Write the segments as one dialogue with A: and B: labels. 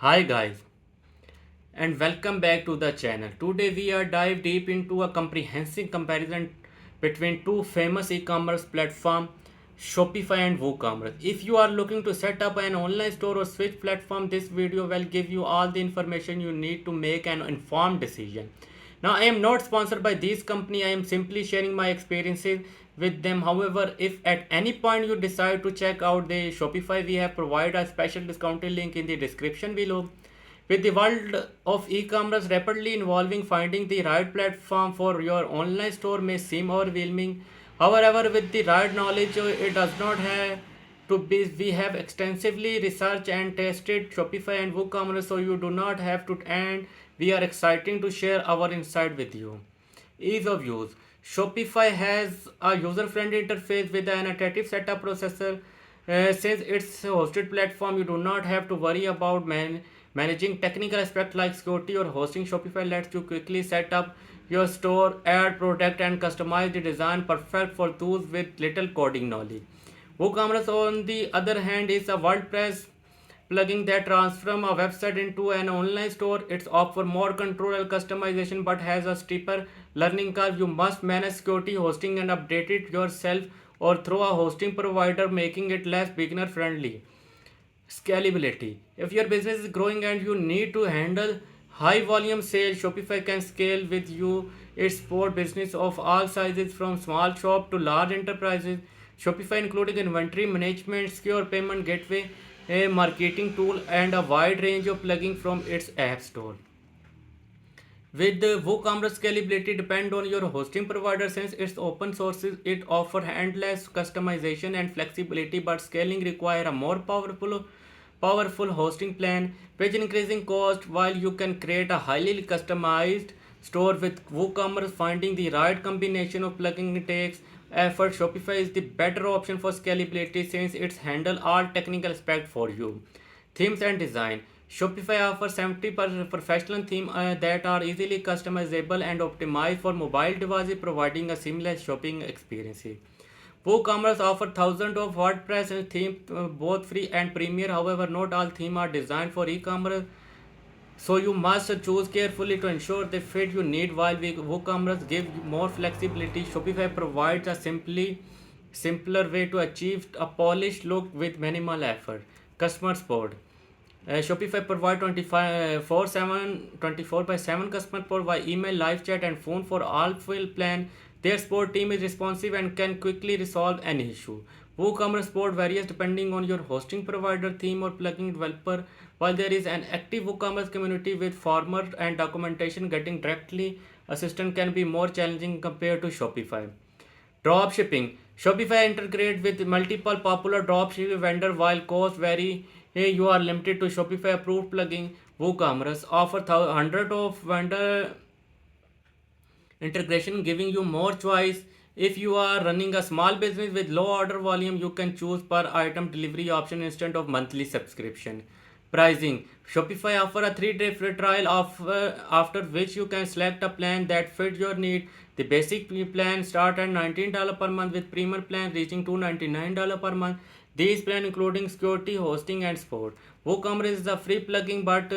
A: Hi guys, and welcome back to the channel. Today we are dive deep into a comprehensive comparison between two famous e-commerce platform, Shopify and WooCommerce. If you are looking to set up an online store or switch platform, this video will give you all the information you need to make an informed decision. Now, I am not sponsored by these company. I am simply sharing my experiences with them. However, if at any point you decide to check out the Shopify, we have provided a special discounted link in the description below. With the world of e-commerce rapidly evolving, finding the right platform for your online store may seem overwhelming. However, with the right knowledge, it does not have to be. We have extensively researched and tested Shopify and WooCommerce, so you do not have to. And we are excited to share our insight with you. Ease of use. Shopify has a user-friendly interface with an attractive setup processor. Since it's a hosted platform, you do not have to worry about managing technical aspects like security or hosting. Shopify lets you quickly set up your store, add product, and customize the design, perfect for those with little coding knowledge. WooCommerce, on the other hand, is a WordPress plugin that transforms a website into an online store. It's offer more control and customization but has a steeper learning curve. You must manage security, hosting, and update it yourself or through a hosting provider, making it less beginner friendly. Scalability. If your business is growing and you need to handle high volume sales, Shopify can scale with you. It supports business of all sizes from small shop to large enterprises. Shopify including inventory management, secure payment gateway, a marketing tool, and a wide range of plugins from its app store. With the WooCommerce scalability depend on your hosting provider. Since it's open source, it offers endless customization and flexibility, but scaling require a more powerful hosting plan, which increasing cost. While you can create a highly customized store with WooCommerce, finding the right combination of plugin takes effort. Shopify is the better option for scalability since it's handle all technical aspects for you. Themes and design. Shopify offers 70 professional themes that are easily customizable and optimized for mobile devices, providing a seamless shopping experience. WooCommerce offers thousands of WordPress themes, both free and premier. However, not all themes are designed for e-commerce, so you must choose carefully to ensure they fit your need. While WooCommerce gives you more flexibility, Shopify provides a simpler way to achieve a polished look with minimal effort. Customer support. Shopify provide 24 by 7 customer support by email, live chat, and phone for all full plan. Their support team is responsive and can quickly resolve any issue. WooCommerce support varies depending on your hosting provider, theme, or plugin developer. While there is an active WooCommerce community with former and documentation, getting directly assistance can be more challenging compared to Shopify. Drop shipping. Shopify integrates with multiple popular dropshipping vendors while costs vary. Here you are limited to Shopify approved plugin. WooCommerce offers hundreds of vendor integration, giving you more choice. If you are running a small business with low order volume, you can choose per item delivery option instead of monthly subscription. Pricing. Shopify offer a 3-day free trial after which you can select a plan that fits your need. The basic plan start at $19 per month with premium plan reaching $299 per month. These plan including security, hosting, and support. WooCommerce is a free plugin, but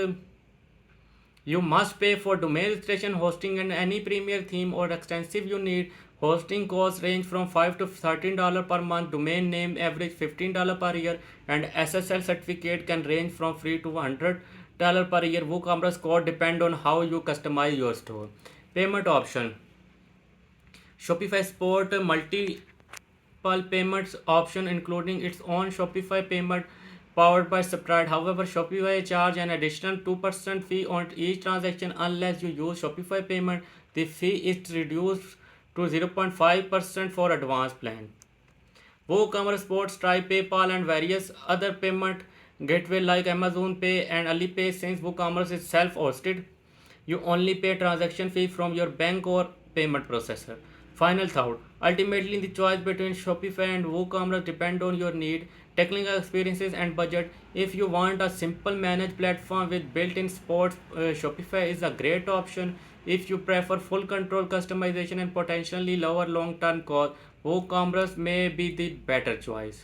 A: you must pay for domain registration, hosting, and any premier theme or extensive you need. Hosting costs range from $5 to $13 per month. Domain name average $15 per year, and SSL certificate can range from free to $100 per year. WooCommerce code depend on how you customize your store. Payment option. Shopify support multiple payments option including its own Shopify payment powered by Stripe. However, Shopify charge an additional 2% fee on each transaction unless you use Shopify payment. The fee is reduced to 0.5% for advanced plan. WooCommerce supports Stripe, PayPal, and various other payment gateway like Amazon Pay and Alipay. Since WooCommerce is self-hosted, you only pay transaction fee from your bank or payment processor. Final thought. Ultimately, the choice between Shopify and WooCommerce depend on your need, technical experiences, and budget. If you want a simple managed platform with built-in support, Shopify is a great option. If you prefer full control, customization, and potentially lower long-term cost, WooCommerce may be the better choice.